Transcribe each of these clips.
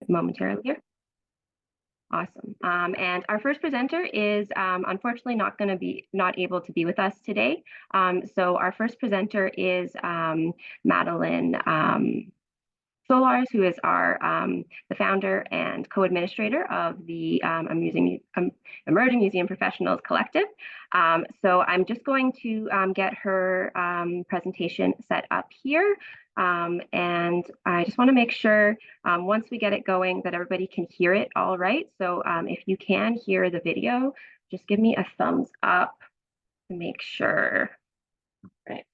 momentarily here. Awesome. And our first presenter is unfortunately not able to be with us today. So our first presenter is Madeline Smolarz, who is the founder and co-administrator of the Emerging Museum Professionals Collective. So I'm just going to get her presentation set up here. And I just want to make sure once we get it going that everybody can hear it all right. So if you can hear the video, just give me a thumbs up to make sure. Right.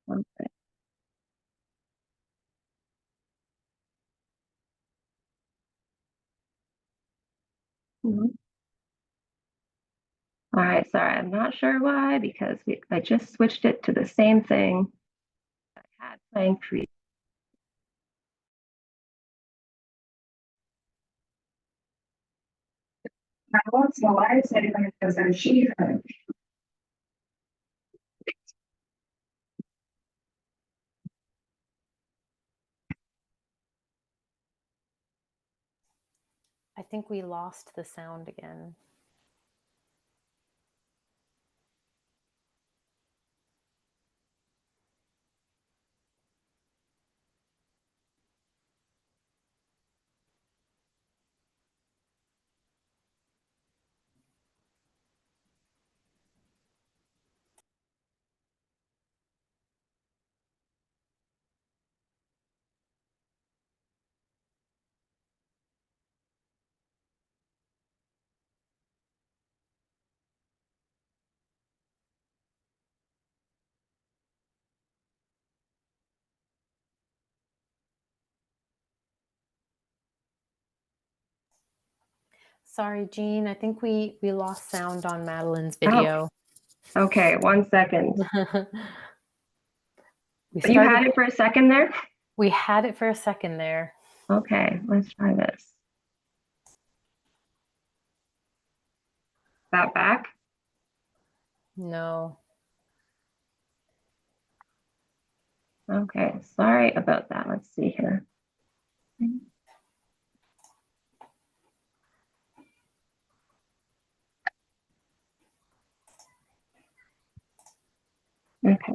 Okay. All right, sorry, I'm not sure why, because I just switched it to the same thing I had playing pre. Madeline Smolarz, anyone knows that she heard. I think we lost the sound again. Sorry, Jean, I think we lost sound on Madeline's video. Oh. Okay, 1 second. You had it for a second there? We had it for a second there. Okay, let's try this. Is that back? No. Okay, sorry about that. Let's see here. Okay.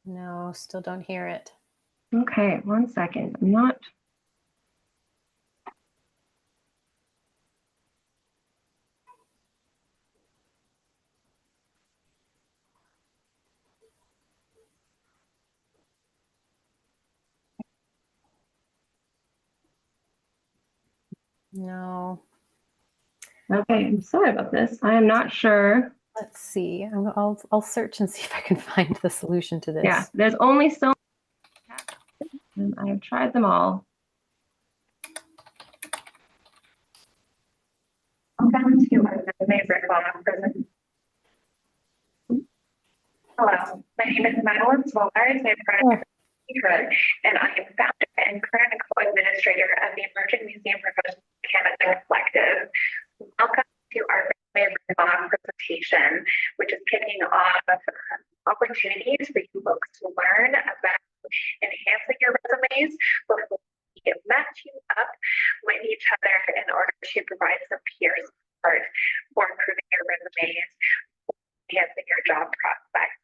No, still don't hear it. Okay, 1 second. I'm not. No. Okay, I'm sorry about this. I am not sure. Let's see. I'll search and see if I can find the solution to this. Yeah, there's only so many. I have tried them all. Welcome to our Resume Riff Off presentation. Hello, my name is Madeline Smolarz. And I am founder and current co-administrator of the Emerging Museum Professionals Canada Collective. Welcome to our Resume Riff Off presentation, which is kicking off opportunities for you folks to learn about enhancing your resumes before we match you up with each other in order to provide some peer support for improving your resumes, enhancing your job prospects.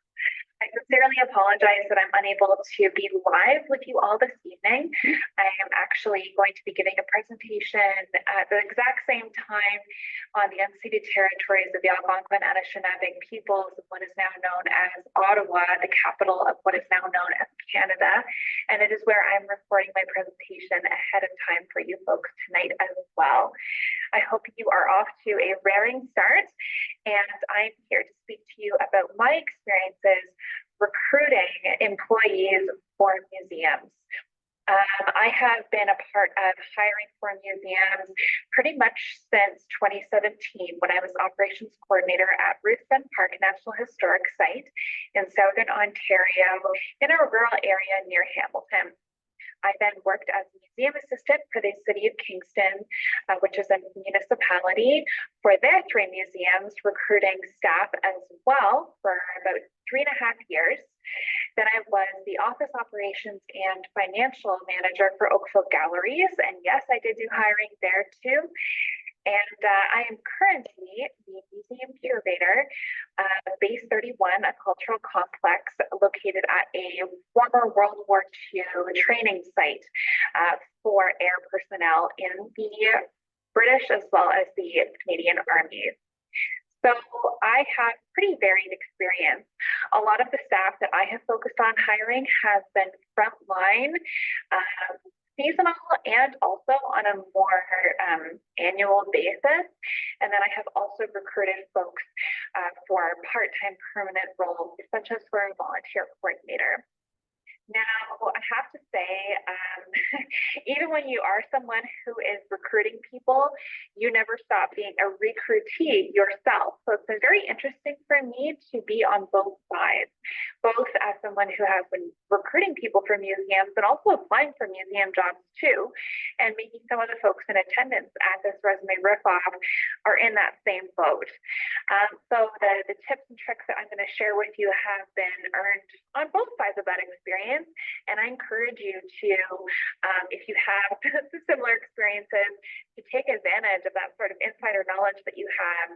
I sincerely apologize that I'm unable to be live with you all this evening. I am actually going to be giving a presentation at the exact same time on the unceded territories of the Algonquin and Anishinaabe peoples of what is now known as Ottawa, the capital of what is now known as Canada. And it is where I'm recording my presentation ahead of time for you folks tonight as well. I hope you are off to a raring start, and I'm here to speak to you about my experiences recruiting employees for museums. I have been a part of hiring for museums pretty much since 2017 when I was operations coordinator at Ruthven Park National Historic Site in Southern Ontario in a rural area near Hamilton. then worked as a museum assistant for the city of Kingston, which is a municipality, for their 3 museums, recruiting staff as well for about 3.5 years. Then I was the office operations and financial manager for Oakville Galleries. And yes, I did do hiring there too. And I am currently the museum curator of Base 31, a cultural complex located at a former World War II training site for air personnel in the British as well as the Canadian armies. So I have pretty varied experience. A lot of the staff that I have focused on hiring has been frontline, seasonal, and also on a more annual basis. And then I have also recruited folks for part-time permanent roles, such as for a volunteer coordinator. Now, I have to say, even when you are someone who is recruiting people, you never stop being a recruitee yourself. So it's been very interesting for me to be on both sides, both as someone who has been recruiting people for museums, but also applying for museum jobs too. And maybe some of the folks in attendance at this Resume Riff Off are in that same boat. So the tips and tricks that I'm going to share with you have been earned on both sides of that experience. And I encourage you to, if you have similar experiences, to take advantage of that sort of insider knowledge that you have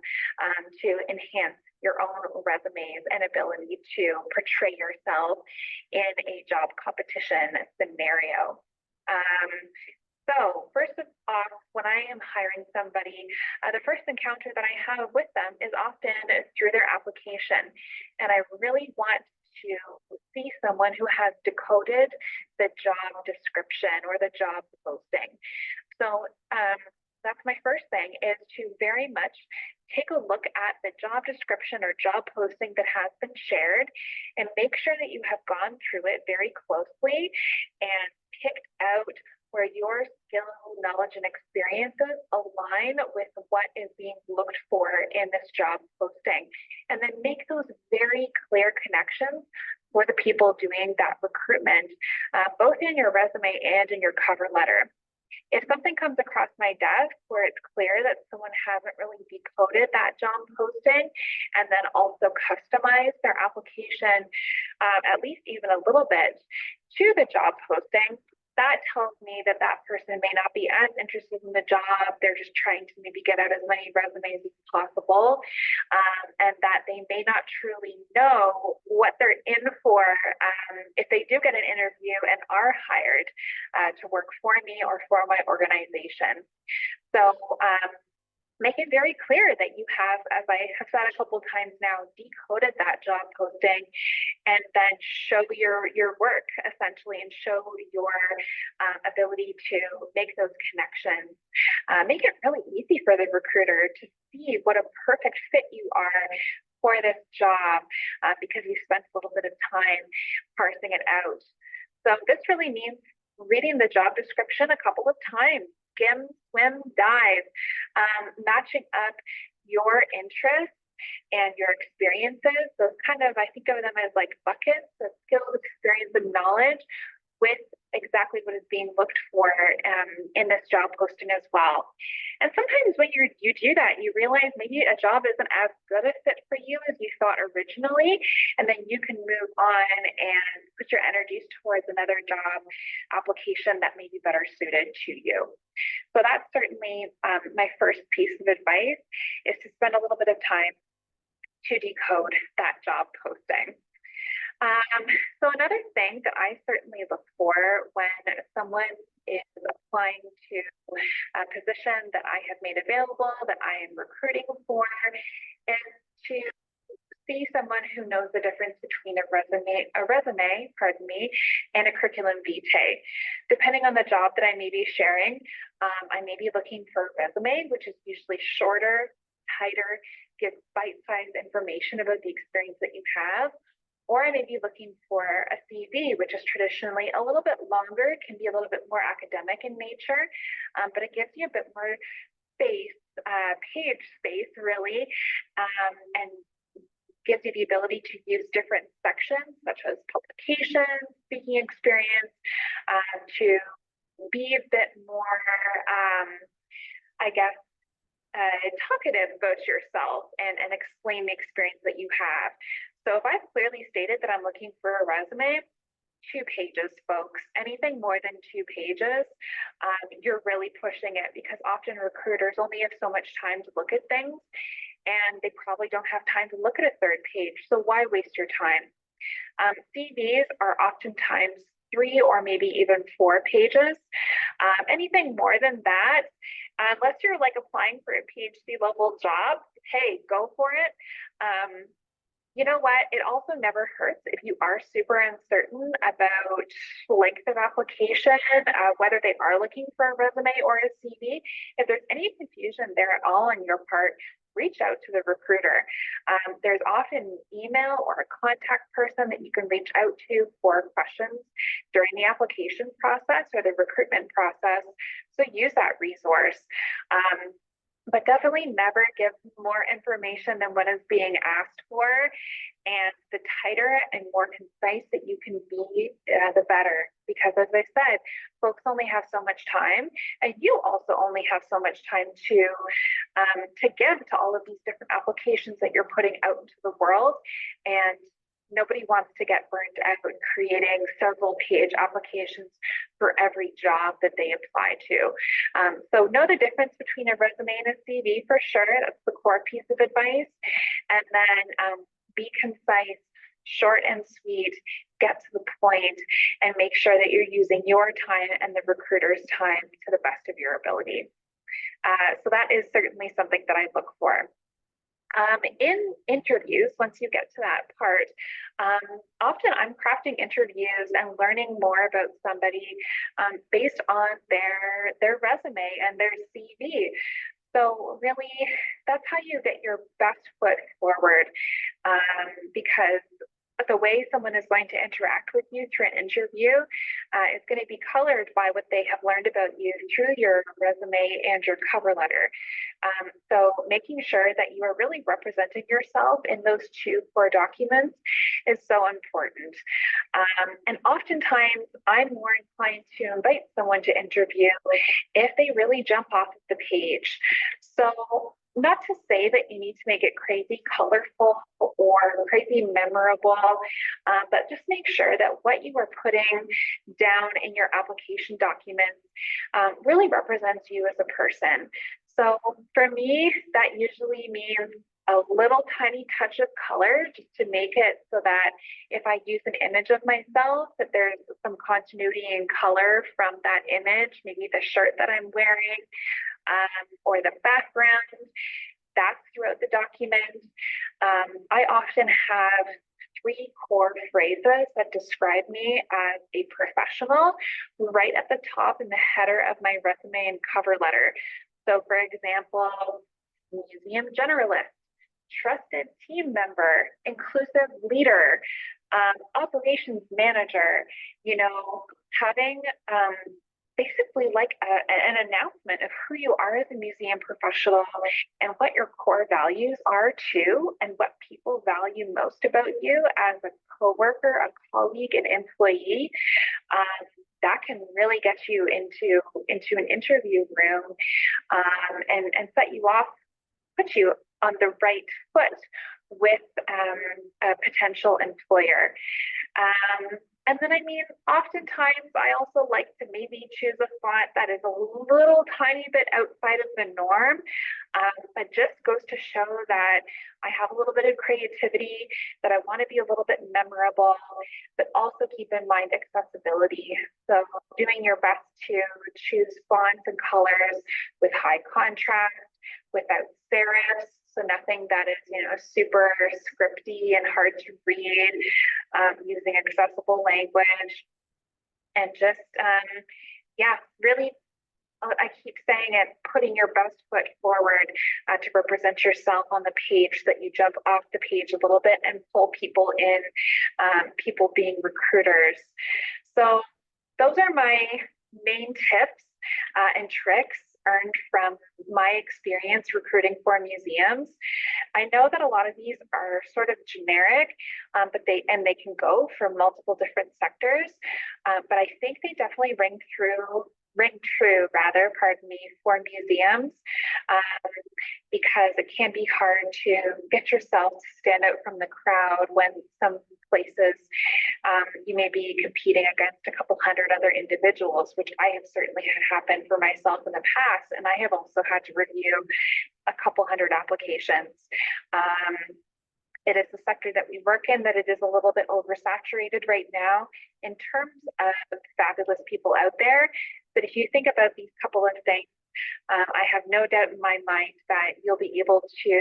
to enhance your own resumes and ability to portray yourself in a job competition scenario. So first off, when I am hiring somebody, the first encounter that I have with them is often through their application. And I really want to see someone who has decoded the job description or the job posting. So that's my first thing, is to very much take a look at the job description or job posting that has been shared and make sure that you have gone through it very closely and picked out where your skills, knowledge, and experiences align with what is being looked for in this job posting. And then make those very clear connections for the people doing that recruitment, both in your resume and in your cover letter. If something comes across my desk where it's clear that someone hasn't really decoded that job posting and then also customized their application, at least even a little bit, to the job posting, that tells me that that person may not be as interested in the job. They're just trying to maybe get out as many resumes as possible, and that they may not truly know what they're in for if they do get an interview and are hired to work for me or for my organization. So make it very clear that you have, as I have said a couple of times now, decoded that job posting, and then show your work essentially and show your ability to make those connections. Make it really easy for the recruiter to see what a perfect fit you are for this job because you spent a little bit of time parsing it out. So this really means reading the job description a couple of times, skim, swim, dive, matching up your interests and your experiences. Those kind of, I think of them as like buckets of skills, experience, and knowledge with exactly what is being looked for in this job posting as well. And sometimes when you do that, you realize maybe a job isn't as good a fit for you as you thought originally, and then you can move on and put your energies towards another job application that may be better suited to you. So that's certainly my first piece of advice, is to spend a little bit of time to decode that job posting. So another thing that I certainly look for when someone is applying to a position that I have made available, that I am recruiting for, is to see someone who knows the difference between a resume, and a curriculum vitae. Depending on the job that I may be sharing, I may be looking for a resume, which is usually shorter, tighter, gives bite-sized information about the experience that you have. Or I may be looking for a CV, which is traditionally a little bit longer, can be a little bit more academic in nature, but it gives you a bit more space, page space really, and gives you the ability to use different sections such as publications, speaking experience, to be a bit more, I guess, talkative about yourself and explain the experience that you have. So if I've clearly stated that I'm looking for a resume, 2 pages, folks. Anything more than 2 pages, you're really pushing it, because often recruiters only have so much time to look at things, and they probably don't have time to look at a 3rd page. So why waste your time? CVs are oftentimes 3 or maybe even 4 pages. Anything more than that, unless you're like applying for a PhD level job, hey, go for it. You know what? It also never hurts if you are super uncertain about length of application, whether they are looking for a resume or a CV. If there's any confusion there at all on your part, reach out to the recruiter. There's often an email or a contact person that you can reach out to for questions during the application process or the recruitment process. So use that resource. But definitely never give more information than what is being asked for. And the tighter and more concise that you can be, the better. Because as I said, folks only have so much time, and you also only have so much time to give to all of these different applications that you're putting out into the world. And nobody wants to get burned out creating several page applications for every job that they apply to. So know the difference between a resume and a CV for sure. That's the core piece of advice. And then be concise, short and sweet, get to the point, and make sure that you're using your time and the recruiter's time to the best of your ability. So that is certainly something that I look for. In interviews, once you get to that part, often I'm crafting interviews and learning more about somebody based on their resume and their CV. So really, that's how you get your best foot forward, because the way someone is going to interact with you through an interview is going to be colored by what they have learned about you through your resume and your cover letter. So making sure that you are really representing yourself in those 2 core documents is so important. And oftentimes I'm more inclined to invite someone to interview if they really jump off of the page. So not to say that you need to make it crazy colorful or crazy memorable, but just make sure that what you are putting down in your application documents really represents you as a person. So for me, that usually means a little tiny touch of color just to make it so that if I use an image of myself, that there's some continuity in color from that image, maybe the shirt that I'm wearing, or the background. That's throughout the document. I often have 3 core phrases that describe me as a professional right at the top in the header of my resume and cover letter. So for example, museum generalist, trusted team member, inclusive leader, operations manager, having basically like an announcement of who you are as a museum professional and what your core values are too, and what people value most about you as a coworker, a colleague, an employee. That can really get you into an interview room and set you off, put you on the right foot with a potential employer. And then, oftentimes I also like to maybe choose a font that is a little tiny bit outside of the norm, but just goes to show that I have a little bit of creativity, that I want to be a little bit memorable, but also keep in mind accessibility. So doing your best to choose fonts and colors with high contrast, without serifs, so nothing that is, super scripty and hard to read, using accessible language, and just, really, I keep saying it, putting your best foot forward to represent yourself on the page, so that you jump off the page a little bit and pull people in, people being recruiters. So those are my main tips and tricks earned from my experience recruiting for museums. I know that a lot of these are sort of generic, but they can go for multiple different sectors. But I think they definitely ring true rather, pardon me, for museums, because it can be hard to get yourself to stand out from the crowd when some places you may be competing against a couple hundred other individuals, which I have certainly had happen for myself in the past. And I have also had to review a couple hundred applications. It is the sector that we work in that it is a little bit oversaturated right now in terms of fabulous people out there. But if you think about these couple of things, I have no doubt in my mind that you'll be able to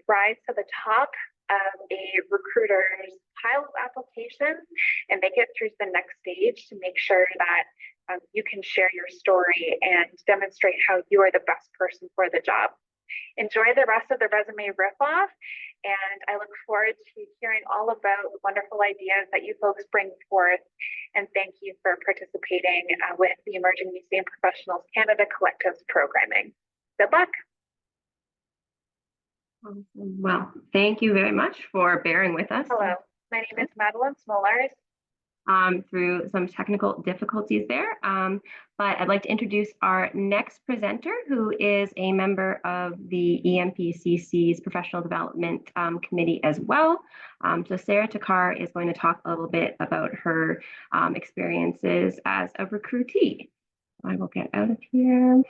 rise to the top of a recruiter's pile of applications and make it through the next stage to make sure that you can share your story and demonstrate how you are the best person for the job. Enjoy the rest of the Resume Riff Off, and I look forward to hearing all about the wonderful ideas that you folks bring forth. And thank you for participating with the Emerging Museum Professionals Canada Collective's programming. Good luck. Well, thank you very much for bearing with us. Hello, my name is Madeline Smolarz. Through some technical difficulties there. But I'd like to introduce our next presenter, who is a member of the EMPCC's Professional Development Committee as well. So Sarah Takhar is going to talk a little bit about her experiences as a recruitee. I will get out of here.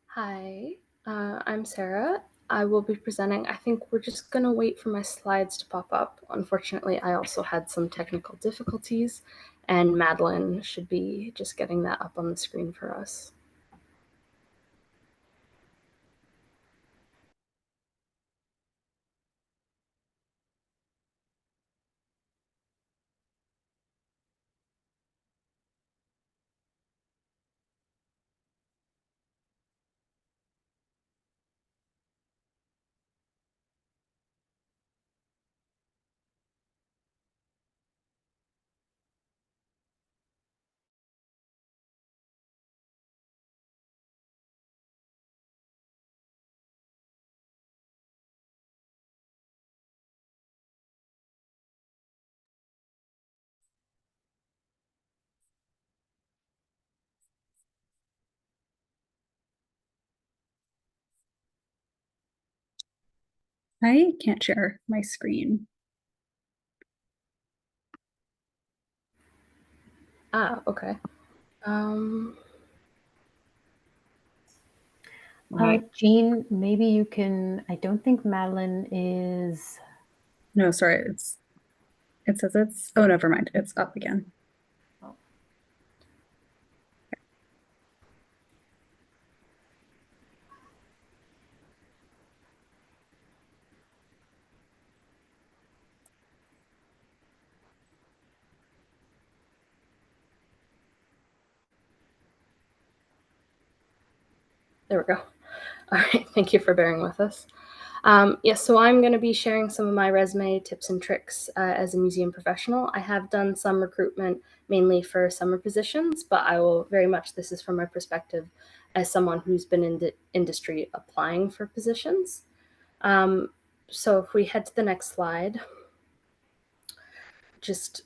Hi, I'm Sarah. I will be presenting. I think we're just going to wait for my slides to pop up. Unfortunately, I also had some technical difficulties, and Madeline should be just getting that up on the screen for us. I can't share my screen. Okay. Jean, maybe you can, I don't think Madeline is. No, sorry, it says it's, oh, never mind, it's up again. There we go. All right, thank you for bearing with us. Yes, so I'm going to be sharing some of my resume tips and tricks as a museum professional. I have done some recruitment mainly for summer positions, but I will very much, this is from my perspective as someone who's been in the industry applying for positions. So if we head to the next slide, just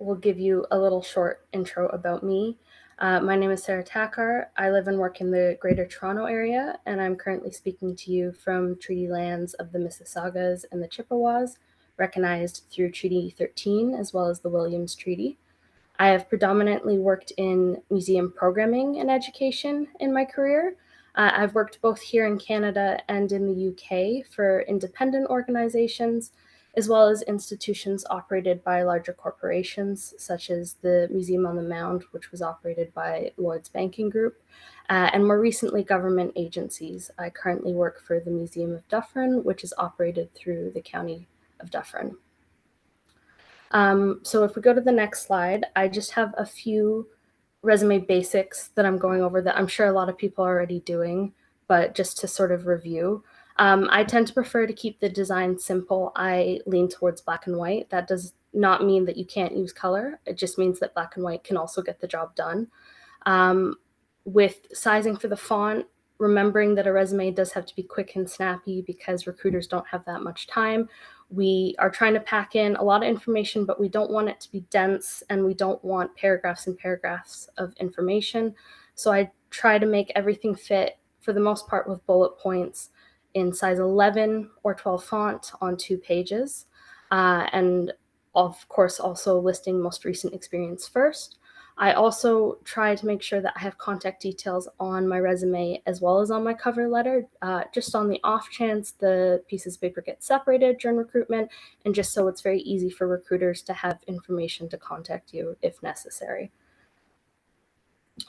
we'll give you a little short intro about me. My name is Sarah Takhar. I live and work in the Greater Toronto area, and I'm currently speaking to you from treaty lands of the Mississaugas and the Chippewas, recognized through Treaty 13 as well as the Williams Treaty. I have predominantly worked in museum programming and education in my career. I've worked both here in Canada and in the UK for independent organizations, as well as institutions operated by larger corporations, such as the Museum on the Mound, which was operated by Lloyd's Banking Group, and more recently, government agencies. I currently work for the Museum of Dufferin, which is operated through the County of Dufferin. So if we go to the next slide, I just have a few resume basics that I'm going over that I'm sure a lot of people are already doing, but just to sort of review. I tend to prefer to keep the design simple. I lean towards black and white. That does not mean that you can't use color. It just means that black and white can also get the job done. With sizing for the font, remembering that a resume does have to be quick and snappy because recruiters don't have that much time. We are trying to pack in a lot of information, but we don't want it to be dense, and we don't want paragraphs and paragraphs of information. So I try to make everything fit, for the most part, with bullet points in size 11 or 12 font on 2 pages. And of course, also listing most recent experience first. I also try to make sure that I have contact details on my resume as well as on my cover letter, just on the off chance the pieces of paper get separated during recruitment, and just so it's very easy for recruiters to have information to contact you if necessary.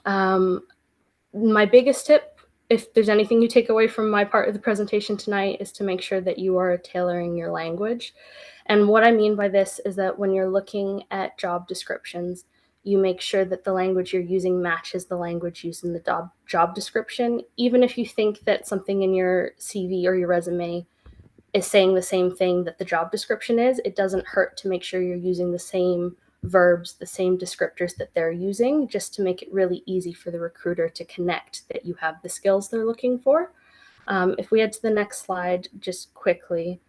My biggest tip, if there's anything you take away from my part of the presentation tonight, is to make sure that you are tailoring your language. And what I mean by this is that when you're looking at job descriptions, you make sure that the language you're using matches the language used in the job description. Even if you think that something in your CV or your resume is saying the same thing that the job description is, it doesn't hurt to make sure you're using the same verbs, the same descriptors that they're using, just to make it really easy for the recruiter to connect that you have the skills they're looking for. If we head to the next slide, just quickly,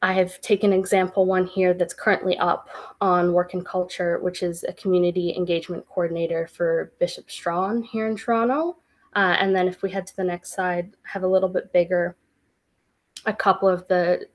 I have taken example one here that's currently up on Work and Culture, which is a community engagement coordinator for Bishop Strawn here in Toronto. And then if we head to the next slide, have a little bit bigger, a couple of the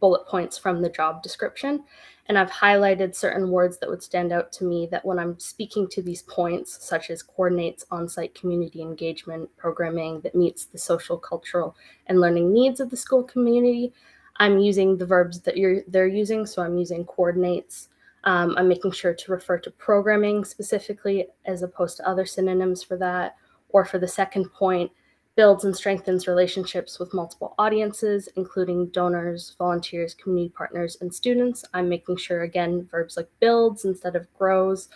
bullet points from the job description. And I've highlighted certain words that would stand out to me that when I'm speaking to these points, such as coordinates on-site community engagement programming that meets the social, cultural, and learning needs of the school community, I'm using the verbs that they're using. So I'm using coordinates. I'm making sure to refer to programming specifically as opposed to other synonyms for that. Or for the second point, builds and strengthens relationships with multiple audiences, including donors, volunteers, community partners, and students. I'm making sure, again, verbs like builds instead of grows.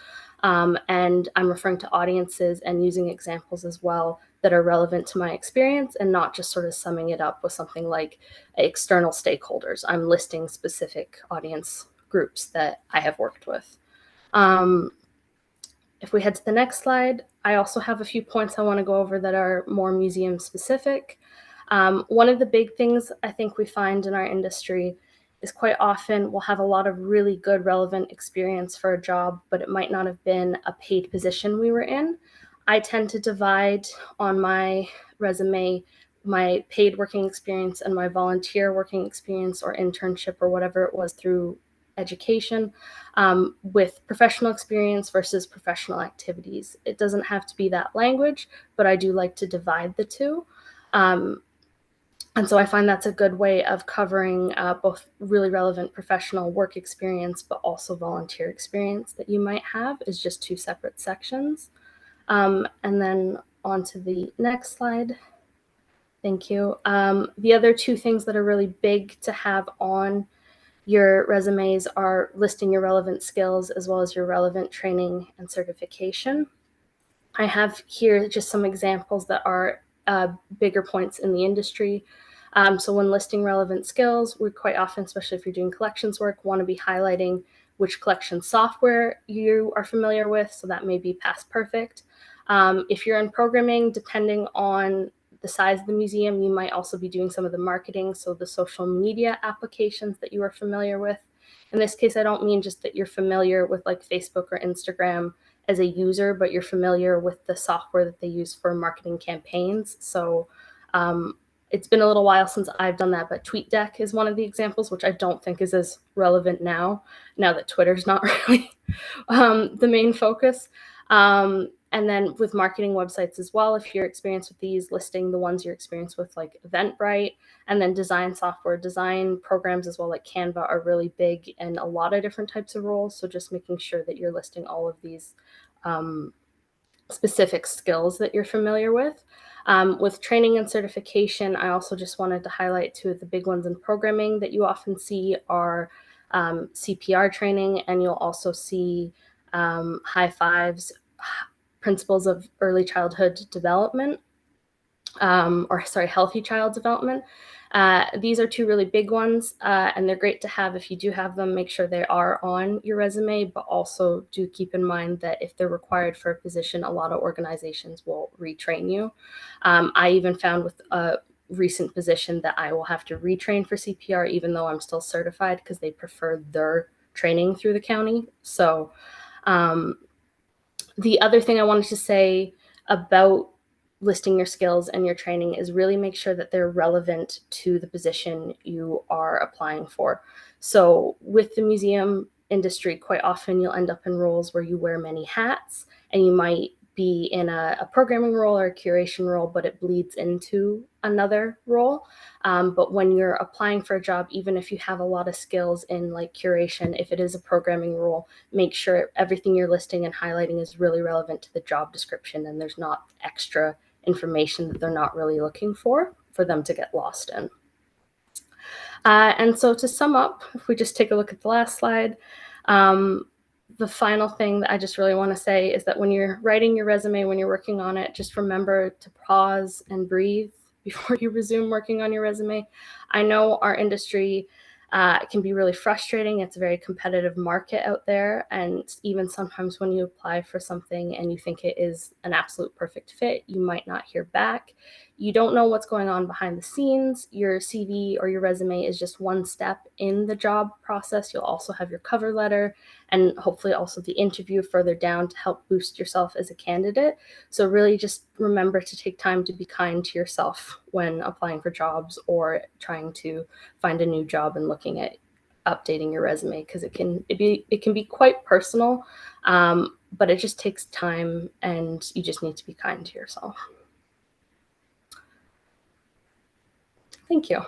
And I'm referring to audiences and using examples as well that are relevant to my experience, and not just sort of summing it up with something like external stakeholders. I'm listing specific audience groups that I have worked with. If we head to the next slide, I also have a few points I want to go over that are more museum specific. One of the big things I think we find in our industry is quite often we'll have a lot of really good relevant experience for a job, but it might not have been a paid position we were in. I tend to divide on my resume my paid working experience and my volunteer working experience or internship or whatever it was through education, with professional experience versus professional activities. It doesn't have to be that language, but I do like to divide the two. And so I find that's a good way of covering both really relevant professional work experience, but also volunteer experience that you might have, is just 2 separate sections. And then on to the next slide. Thank you. The other 2 things that are really big to have on your resumes are listing your relevant skills as well as your relevant training and certification. I have here just some examples that are bigger points in the industry. So when listing relevant skills, we quite often, especially if you're doing collections work, want to be highlighting which collection software you are familiar with. So that may be past perfect. If you're in programming, depending on the size of the museum, you might also be doing some of the marketing, so the social media applications that you are familiar with. In this case, I don't mean just that you're familiar with like Facebook or Instagram as a user, but you're familiar with the software that they use for marketing campaigns. So it's been a little while since I've done that, but TweetDeck is one of the examples, which I don't think is as relevant now that Twitter's not really the main focus. And then with marketing websites as well, if you're experienced with these, listing the ones you're experienced with, like Eventbrite, and then design software, design programs as well, like Canva, are really big in a lot of different types of roles. So just making sure that you're listing all of these specific skills that you're familiar with. With training and certification, I also just wanted to highlight 2 of the big ones in programming that you often see are CPR training, and you'll also see high fives, principles of early childhood development. healthy child development. These are two really big ones, and they're great to have if you do have them. Make sure they are on your resume, but also do keep in mind that if they're required for a position, a lot of organizations will retrain you. I even found with a recent position that I will have to retrain for CPR, even though I'm still certified, because they prefer their training through the county. So the other thing I wanted to say about listing your skills and your training is really make sure that they're relevant to the position you are applying for. So with the museum industry, quite often you'll end up in roles where you wear many hats, and you might be in a programming role or a curation role, but it bleeds into another role. But when you're applying for a job, even if you have a lot of skills in like curation, if it is a programming role, make sure everything you're listing and highlighting is really relevant to the job description, and there's not extra information that they're not really looking for them to get lost in. And so to sum up, if we just take a look at the last slide, the final thing that I just really want to say is that when you're writing your resume, when you're working on it, just remember to pause and breathe before you resume working on your resume. I know our industry can be really frustrating. It's a very competitive market out there. And even sometimes when you apply for something and you think it is an absolute perfect fit, you might not hear back. You don't know what's going on behind the scenes. Your CV or your resume is just one step in the job process. You'll also have your cover letter and hopefully also the interview further down to help boost yourself as a candidate. So really just remember to take time to be kind to yourself when applying for jobs or trying to find a new job and looking at updating your resume, because it can be quite personal, but it just takes time and you just need to be kind to yourself. Thank you.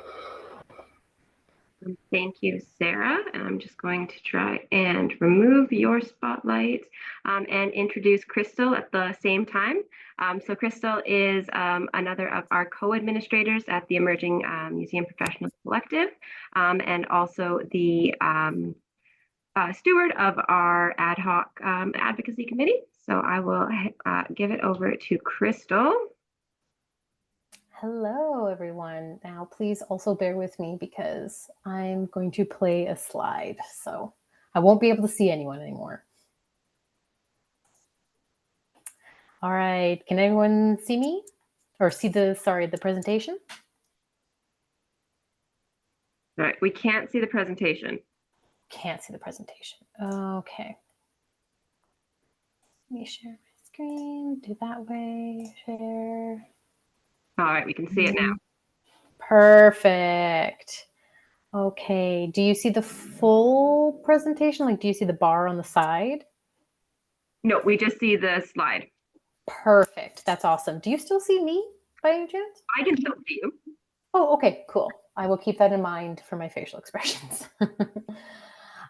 Thank you, Sarah. I'm just going to try and remove your spotlight and introduce Krystal at the same time. So Krystal is another of our co-administrators at the Emerging Museum Professionals Collective, and also the steward of our ad hoc advocacy committee. So I will give it over to Krystal. Hello, everyone. Now, please also bear with me because I'm going to play a slide. So I won't be able to see anyone anymore. All right. Can anyone see me or see the presentation? All right. We can't see the presentation. Can't see the presentation. Okay. Let me share my screen. Do that way. Share. All right. We can see it now. Perfect. Okay. Do you see the full presentation? Like, do you see the bar on the side? No, we just see the slide. Perfect. That's awesome. Do you still see me by any chance? I can still see you. Oh, okay, cool. I will keep that in mind for my facial expressions.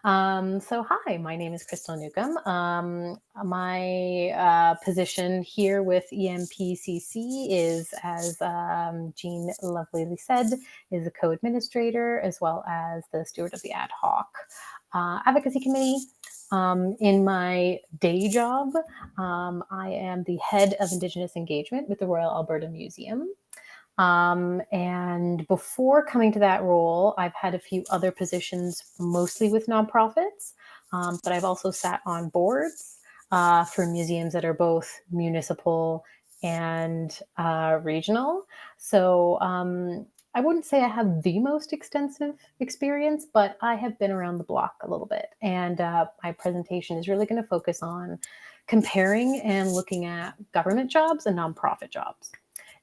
So hi, my name is Krystal Newcombe. My position here with EMPCC is, as Jean lovelyly said, is a co-administrator as well as the steward of the ad hoc advocacy committee. In my day job, I am the head of Indigenous engagement with the Royal Alberta Museum. And before coming to that role, I've had a few other positions, mostly with nonprofits, but I've also sat on boards for museums that are both municipal and regional. So I wouldn't say I have the most extensive experience, but I have been around the block a little bit. And my presentation is really going to focus on comparing and looking at government jobs and nonprofit jobs.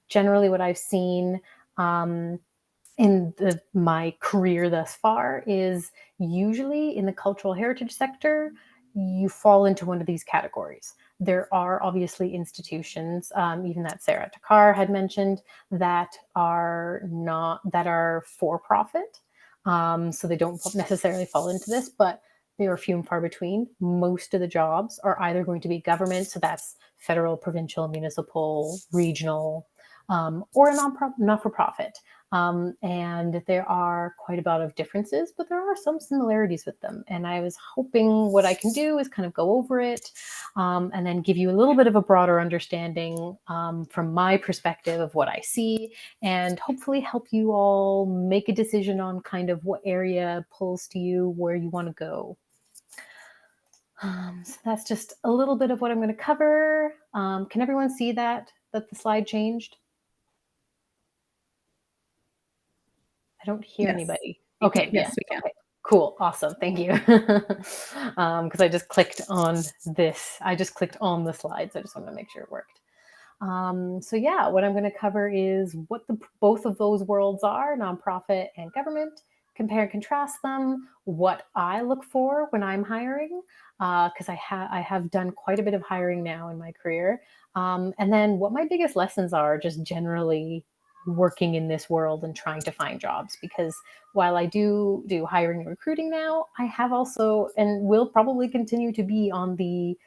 Generally, what I've seen in my career thus far is usually in the cultural heritage sector, you fall into one of these categories. There are obviously institutions, even that Sarah Takhar had mentioned, that are for profit. So they don't necessarily fall into this, but they are few and far between. Most of the jobs are either going to be government, so that's federal, provincial, municipal, regional, or a not-for-profit. And there are quite a lot of differences, but there are some similarities with them. And I was hoping what I can do is kind of go over it and then give you a little bit of a broader understanding from my perspective of what I see, and hopefully help you all make a decision on kind of what area pulls to you, where you want to go. So that's just a little bit of what I'm going to cover. Can everyone see that the slide changed? I don't hear Yes. anybody. Okay. Yes, we can. Okay. Cool. Awesome. Thank you. Because I just clicked on this. I just clicked on the slides. I just want to make sure it worked. So yeah, what I'm going to cover is what both of those worlds are, nonprofit and government, compare and contrast them, what I look for when I'm hiring, because I have done quite a bit of hiring now in my career, and then what my biggest lessons are just generally working in this world and trying to find jobs. Because while I do hiring and recruiting now, I have also and will probably continue to be on the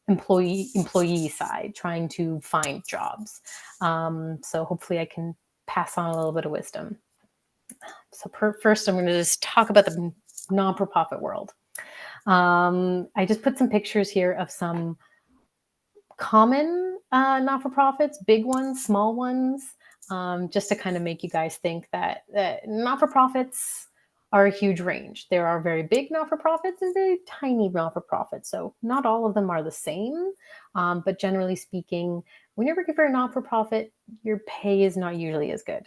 employee side trying to find jobs. So hopefully I can pass on a little bit of wisdom. So first I'm going to just talk about the non-for-profit world. I just put some pictures here of some common not-for-profits, big ones, small ones, just to kind of make you guys think that not-for-profits are a huge range. There are very big not-for-profits and very tiny not-for-profits. So not all of them are the same, but generally speaking, when you're working for a not-for-profit, your pay is not usually as good.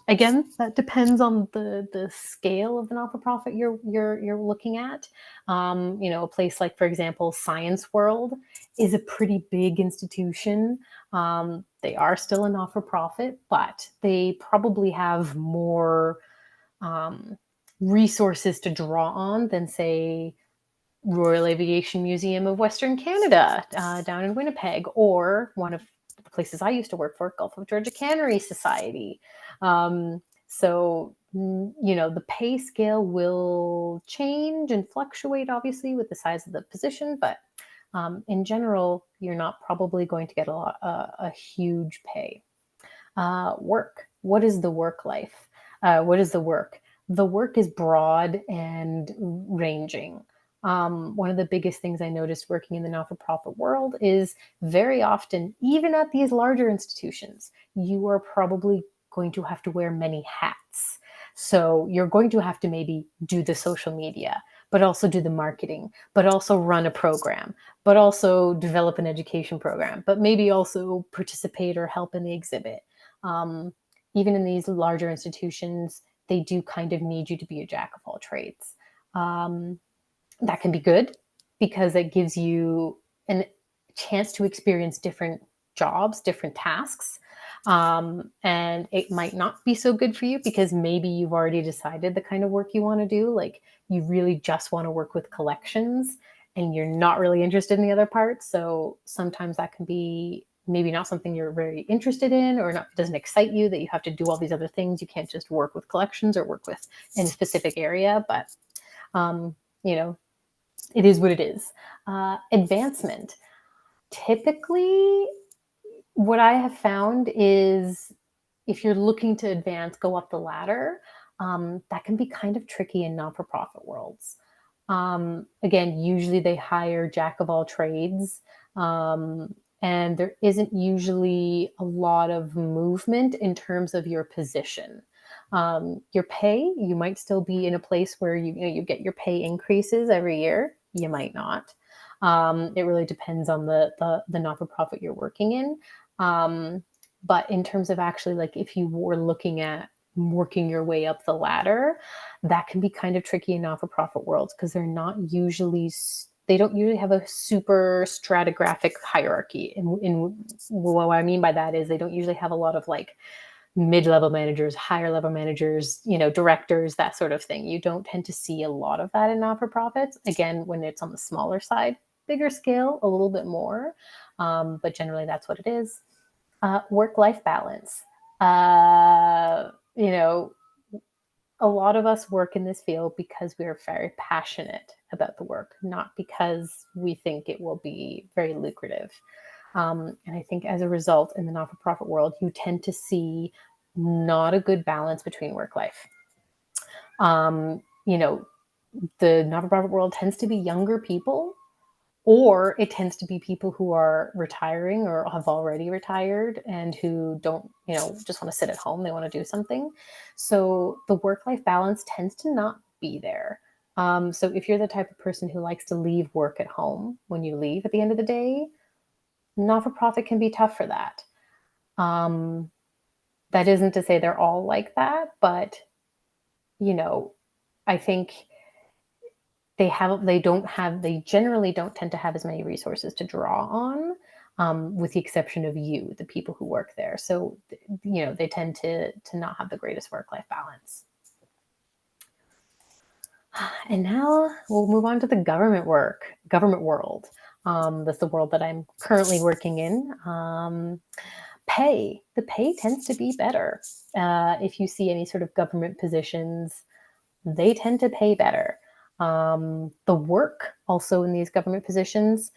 Again, that depends on the scale of the not-for-profit you're looking at. A place like, for example, Science World is a pretty big institution. They are still a not-for-profit, but they probably have more resources to draw on than, say, Royal Aviation Museum of Western Canada down in Winnipeg, or one of the places I used to work for, Gulf of Georgia Cannery Society. So the pay scale will change and fluctuate, obviously, with the size of the position, but in general, you're not probably going to get a huge pay. Work. What is the work life? What is the work? The work is broad and ranging. One of the biggest things I noticed working in the not-for-profit world is very often, even at these larger institutions, you are probably going to have to wear many hats. So you're going to have to maybe do the social media, but also do the marketing, but also run a program, but also develop an education program, but maybe also participate or help in the exhibit. Even in these larger institutions, they do kind of need you to be a jack of all trades. That can be good because it gives you a chance to experience different jobs, different tasks. And it might not be so good for you because maybe you've already decided the kind of work you want to do. Like you really just want to work with collections and you're not really interested in the other parts. So sometimes that can be maybe not something you're very interested in, or not, doesn't excite you, that you have to do all these other things. You can't just work with collections or work with in a specific area, but it is what it is. Advancement. Typically, what I have found is if you're looking to advance, go up the ladder, that can be kind of tricky in not-for-profit worlds. Again, usually they hire jack of all trades, and there isn't usually a lot of movement in terms of your position. Your pay, you might still be in a place where you get your pay increases every year. You might not. It really depends on the not-for-profit you're working in. But in terms of actually, like, if you were looking at working your way up the ladder, that can be kind of tricky in not-for-profit worlds because they don't usually have a super stratigraphic hierarchy. In what I mean by that is they don't usually have a lot of like mid-level managers, higher level managers, directors, that sort of thing. You don't tend to see a lot of that in not-for-profits. Again, when it's on the smaller side, bigger scale, a little bit more. But generally that's what it is. Work-life balance. A lot of us work in this field because we are very passionate about the work, not because we think it will be very lucrative. And I think as a result, in the not-for-profit world, you tend to see not a good balance between work life. You know, the not-for-profit world tends to be younger people, or it tends to be people who are retiring or have already retired and who don't, just want to sit at home. They want to do something. So the work-life balance tends to not be there. So if you're the type of person who likes to leave work at home when you leave at the end of the day, not-for-profit can be tough for that. That isn't to say they're all like that, but, I think they generally don't tend to have as many resources to draw on, with the exception of the people who work there. So, they tend to not have the greatest work-life balance. And now we'll move on to the government world. That's the world that I'm currently working in. The pay tends to be better. If you see any sort of government positions, they tend to pay better. The work also in these government positions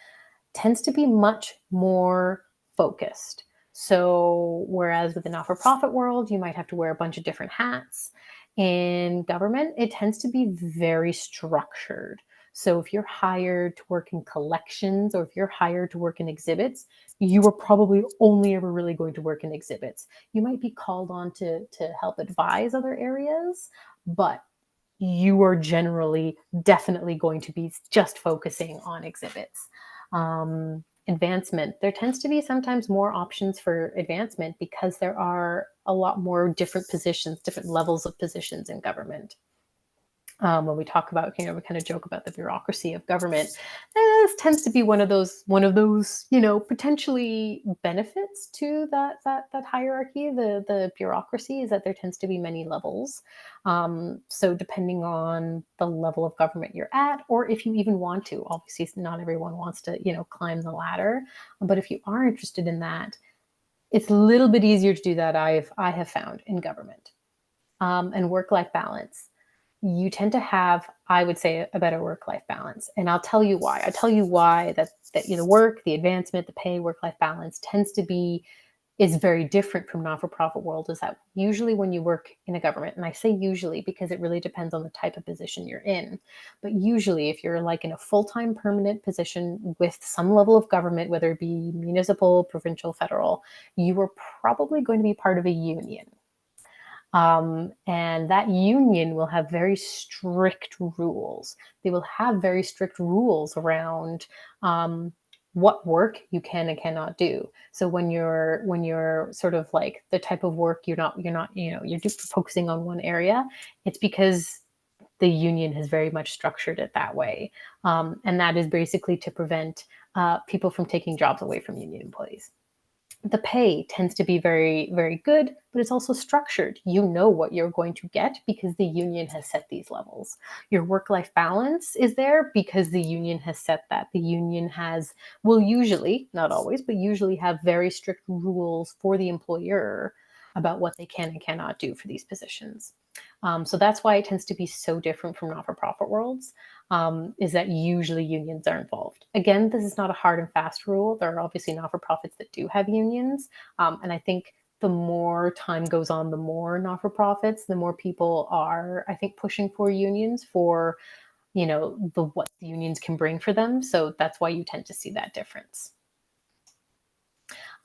tends to be much more focused. So whereas with the not-for-profit world, you might have to wear a bunch of different hats, in government, it tends to be very structured. So if you're hired to work in collections or if you're hired to work in exhibits, you are probably only ever really going to work in exhibits. You might be called on to help advise other areas, but you are definitely going to be just focusing on exhibits. Advancement, there tends to be sometimes more options for advancement because there are a lot more different positions, different levels of positions in government. When we talk about, we kind of joke about the bureaucracy of government. This tends to be one of those, potentially benefits to that hierarchy. The bureaucracy is that there tends to be many levels. So depending on the level of government you're at, or if you even want to, obviously not everyone wants to, climb the ladder. But if you are interested in that, it's a little bit easier to do that. I have found in government. And work-life balance. You tend to have, I would say, a better work-life balance. And I'll tell you why. I'll tell you why that the work, the advancement, the pay, work-life balance is very different from not-for-profit world. Is that usually when you work in a government, and I say usually because it really depends on the type of position you're in, but usually if you're like in a full-time permanent position with some level of government, whether it be municipal, provincial, federal, you are probably going to be part of a union. And that union will have very strict rules. They will have very strict rules around what work you can and cannot do. So when you're sort of like the type of work you're just focusing on one area, it's because the union has very much structured it that way. And that is basically to prevent people from taking jobs away from union employees. The pay tends to be very, very good, but it's also structured. You know what you're going to get because the union has set these levels. Your work-life balance is there because the union has set that. The union will usually, not always, but usually have very strict rules for the employer about what they can and cannot do for these positions. So that's why it tends to be so different from not-for-profit worlds, is that usually unions are involved. Again, this is not a hard and fast rule. There are obviously not-for-profits that do have unions. And I think the more time goes on, the more not-for-profits, the more people are, I think, pushing for unions for, what the unions can bring for them. So that's why you tend to see that difference.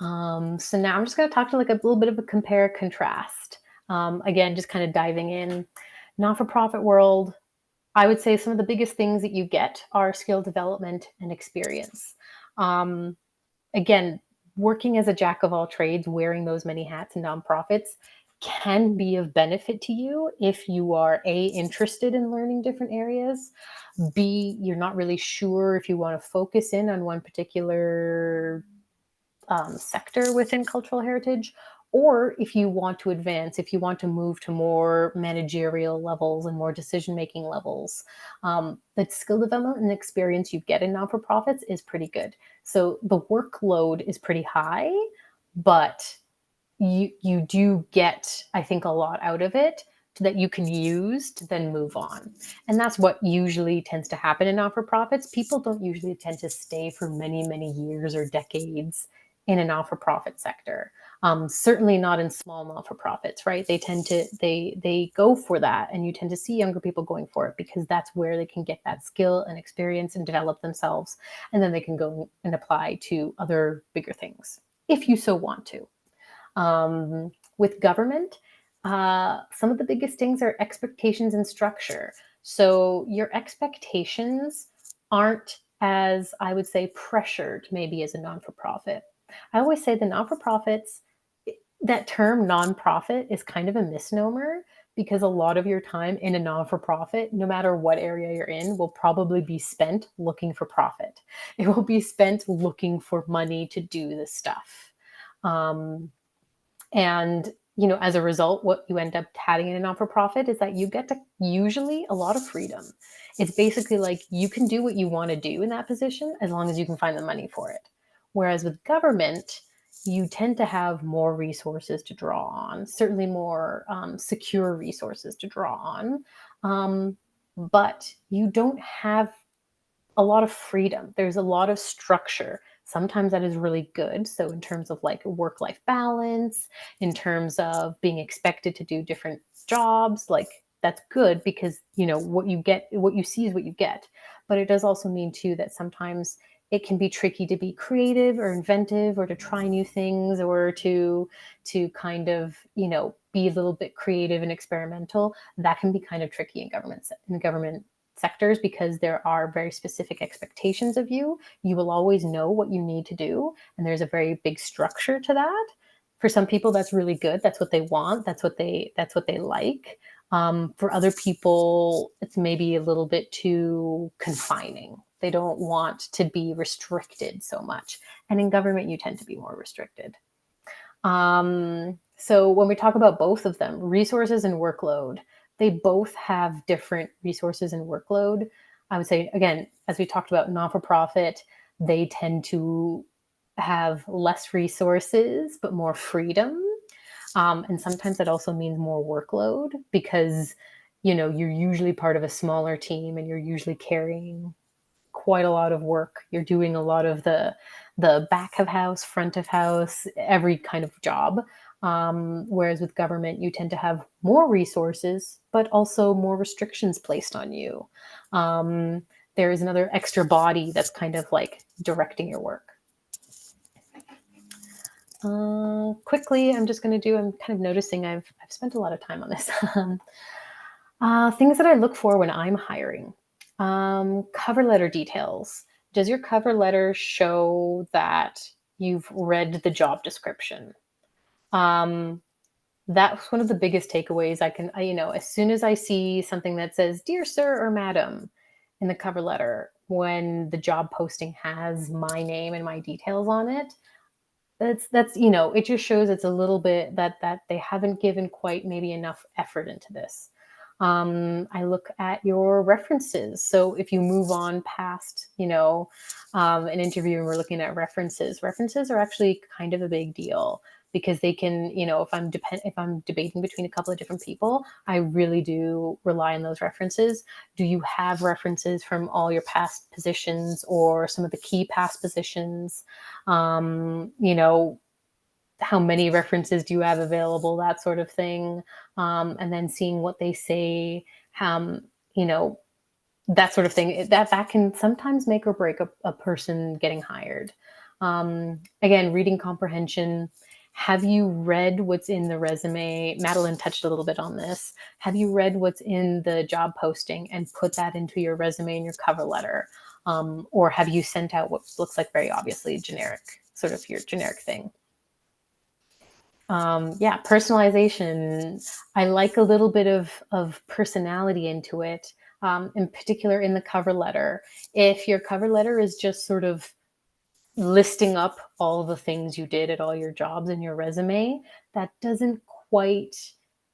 So now I'm just going to talk to like a little bit of a compare contrast. Again, just kind of diving in. Not-for-profit world, I would say some of the biggest things that you get are skill development and experience. Again, working as a jack of all trades, wearing those many hats in nonprofits can be of benefit to you if you are A, interested in learning different areas, B, you're not really sure if you want to focus in on one particular sector within cultural heritage, or if you want to advance, if you want to move to more managerial levels and more decision-making levels, the skill development and experience you get in non-for-profits is pretty good. So the workload is pretty high, but you do get, I think, a lot out of it that you can use to then move on. And that's what usually tends to happen in not-for-profits. People don't usually tend to stay for many, many years or decades in a not-for-profit sector. Certainly not in small not-for-profits, right? They tend to, they go for that, and you tend to see younger people going for it because that's where they can get that skill and experience and develop themselves. And then they can go and apply to other bigger things, if you so want to. With government, some of the biggest things are expectations and structure. So your expectations aren't as, I would say, pressured maybe as a non-for-profit. I always say the non-for-profits, that term nonprofit is kind of a misnomer, because a lot of your time in a non-for-profit, no matter what area you're in, will probably be spent looking for profit. It will be spent looking for money to do this stuff. And, you know, as a result, what you end up having in a non-for-profit is that you get to usually a lot of freedom. It's basically like you can do what you want to do in that position as long as you can find the money for it. Whereas with government, you tend to have more resources to draw on, certainly more secure resources to draw on. But you don't have a lot of freedom. There's a lot of structure. Sometimes that is really good. So in terms of like work-life balance, in terms of being expected to do different jobs, like that's good, because you know what you get, what you see is what you get. But it does also mean too that sometimes it can be tricky to be creative or inventive, or to try new things, or to kind of, you know, be a little bit creative and experimental. That can be kind of tricky in government sectors, because there are very specific expectations of you. You will always know what you need to do, and there's a very big structure to that. For some people, that's really good. That's what they want. That's what they like. For other people, it's maybe a little bit too confining. They don't want to be restricted so much. And in government, you tend to be more restricted. So when we talk about both of them, resources and workload, they both have different resources and workload. I would say, again, as we talked about not-for-profit, they tend to have less resources, but more freedom. And sometimes that also means more workload, because, you know, you're usually part of a smaller team and you're usually carrying quite a lot of work. You're doing a lot of the back of house, front of house, every kind of job. Whereas with government, you tend to have more resources, but also more restrictions placed on you. There is another extra body that's kind of like directing your work. Quickly, I'm just going to do, I'm kind of noticing I've spent a lot of time on this. Things that I look for when I'm hiring. Cover letter details. Does your cover letter show that you've read the job description? That's one of the biggest takeaways. You know, as soon as I see something that says, "Dear Sir" or "Madam" in the cover letter, when the job posting has my name and my details on it, that's, you know, it just shows it's a little bit that they haven't given quite maybe enough effort into this. I look at your references. So if you move on past, you know, an interview and we're looking at references are actually kind of a big deal, because they can, you know, if I'm debating between a couple of different people, I really do rely on those references. Do you have references from all your past positions or some of the key past positions? You know, how many references do you have available, that sort of thing. And then seeing what they say, you know, that sort of thing, that can sometimes make or break a person getting hired. Again, reading comprehension. Have you read what's in the resume? Madeline touched a little bit on this. Have you read what's in the job posting and put that into your resume and your cover letter? Or have you sent out what looks like very obviously generic, sort of your generic thing? Yeah, personalization. I like a little bit of personality into it, in particular in the cover letter. If your cover letter is just sort of listing up all the things you did at all your jobs in your resume, that doesn't quite,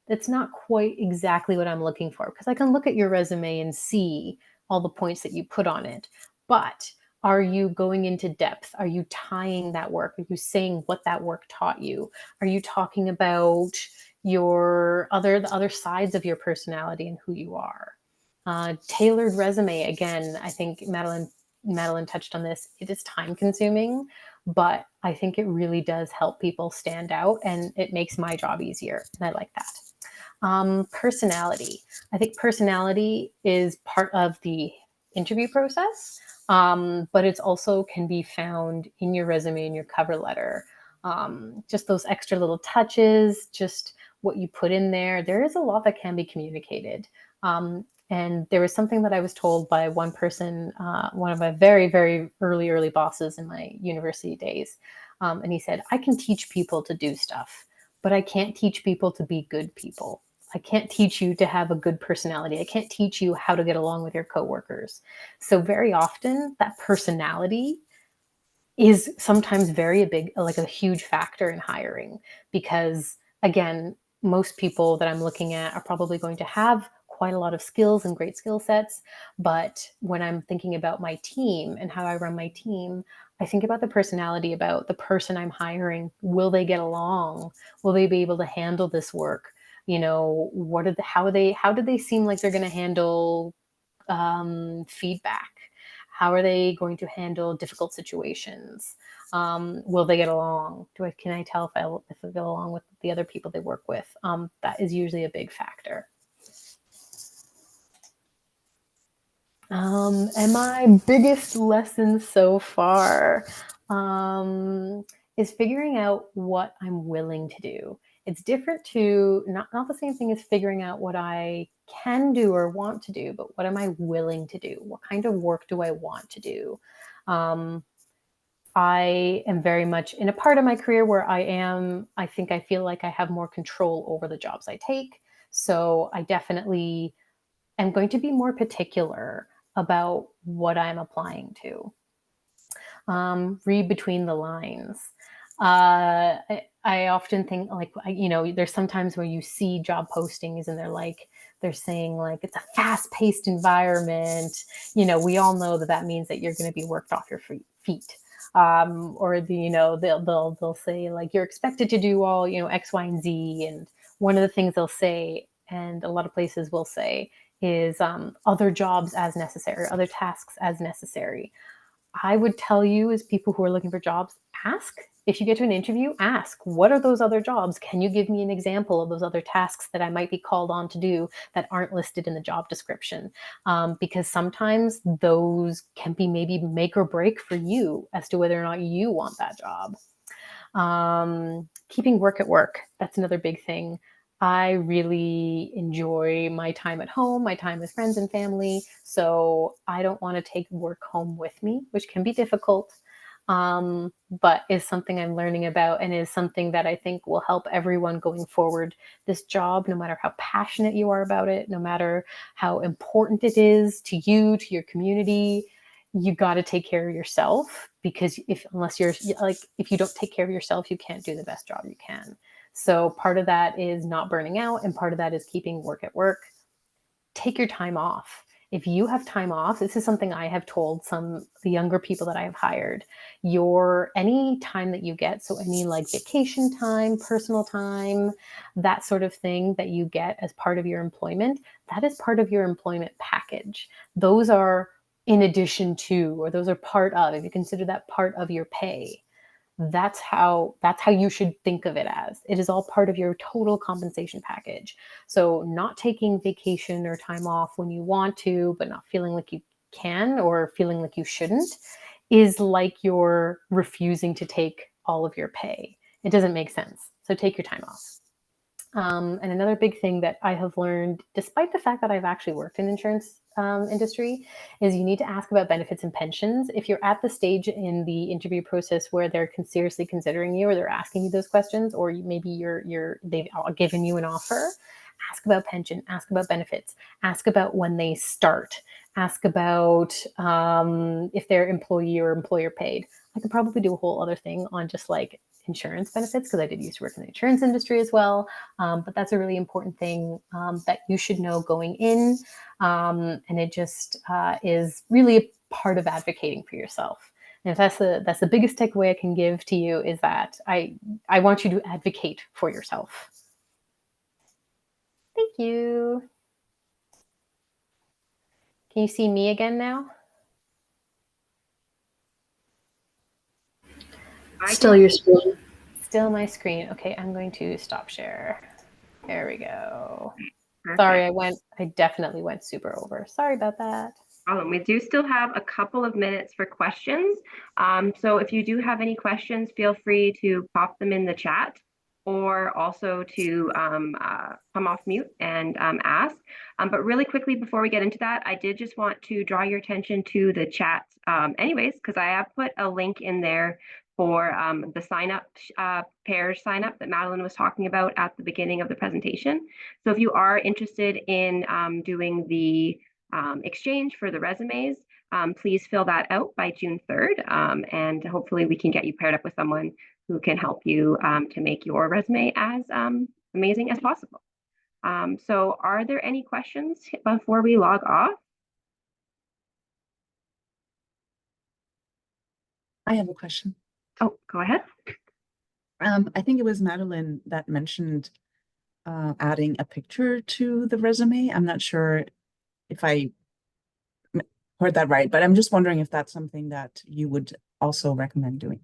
that's not quite exactly what I'm looking for, because I can look at your resume and see all the points that you put on it. But are you going into depth? Are you tying that work? Are you saying what that work taught you? Are you talking about the other sides of your personality and who you are? Tailored resume. Again, I think Madeline Madeline touched on this, it is time consuming, but I think it really does help people stand out, and it makes my job easier. And I like that. Personality. I think personality is part of the interview process, but it's also can be found in your resume and your cover letter. Just those extra little touches, just what you put in there. There is a lot that can be communicated. And there was something that I was told by one person, one of my very, very early bosses in my university days. And he said, I can teach people to do stuff, but I can't teach people to be good people. I can't teach you to have a good personality. I can't teach you how to get along with your coworkers. So very often that personality is sometimes like a huge factor in hiring, because again, most people that I'm looking at are probably going to have quite a lot of skills and great skill sets. But when I'm thinking about my team and how I run my team, I think about the personality, about the person I'm hiring. Will they get along? Will they be able to handle this work? You know, how do they seem like they're going to handle feedback? How are they going to handle difficult situations? Will they get along? Can I tell if I get along with the other people they work with? That is usually a big factor. And my biggest lesson so far is figuring out what I'm willing to do. It's different to not the same thing as figuring out what I can do or want to do, but what am I willing to do? What kind of work do I want to do? I am very much in a part of my career where I think I feel like I have more control over the jobs I take. So I definitely am going to be more particular about what I'm applying to. Read between the lines. I often think like, there's sometimes where you see job postings and they're saying like, it's a fast paced environment. We all know that means that you're going to be worked off your feet. Or they'll say like, you're expected to do all, X, Y, and Z. And one of the things they'll say, and a lot of places will say, is other jobs as necessary, other tasks as necessary. I would tell you, as people who are looking for jobs, ask. If you get to an interview, ask, what are those other jobs? Can you give me an example of those other tasks that I might be called on to do that aren't listed in the job description? Because sometimes those can be maybe make or break for you as to whether or not you want that job. Keeping work at work. That's another big thing. I really enjoy my time at home, my time with friends and family. So I don't want to take work home with me, which can be difficult, but is something I'm learning about and is something that I think will help everyone going forward. This job, no matter how passionate you are about it, no matter how important it is to you, to your community, you got to take care of yourself, because if you don't take care of yourself, you can't do the best job you can. So part of that is not burning out, and part of that is keeping work at work. Take your time off. If you have time off, this is something I have told the younger people that I have hired, any time that you get, so any like vacation time, personal time, that sort of thing that you get as part of your employment, that is part of your employment package. Those are in addition to, or those are part of, if you consider that part of your pay. That's how you should think of it as. It is all part of your total compensation package. So not taking vacation or time off when you want to, but not feeling like you can or feeling like you shouldn't, is like you're refusing to take all of your pay. It doesn't make sense. So take your time off. And another big thing that I have learned, despite the fact that I've actually worked in insurance industry, is you need to ask about benefits and pensions. If you're at the stage in the interview process where they're seriously considering you, or they're asking you those questions, or maybe they've given you an offer, ask about pension, ask about benefits, ask about when they start, ask about if they're employee or employer paid. I could probably do a whole other thing on just like insurance benefits, because I did used to work in the insurance industry as well. But that's a really important thing that you should know going in. And it just is really a part of advocating for yourself. And if that's the biggest takeaway I can give to you, is that I want you to advocate for yourself. Thank you. Can you see me again now? Still your screen. Still my screen. Okay, I'm going to stop share. There we go. Perfect. Sorry, I definitely went super over. Sorry about that. We do still have a couple of minutes for questions. So if you do have any questions, feel free to pop them in the chat, or also to come off mute and ask. But really quickly before we get into that, I did just want to draw your attention to the chat anyways, because I have put a link in there for the sign up, pairs sign up that Madeline was talking about at the beginning of the presentation. So if you are interested in doing the exchange for the resumes, please fill that out by June 3rd, and hopefully we can get you paired up with someone who can help you to make your resume as amazing as possible. So are there any questions before we log off? I have a question. Oh, go ahead. I think it was Madeline that mentioned adding a picture to the resume. I'm not sure if I heard that right, but I'm just wondering if that's something that you would also recommend doing.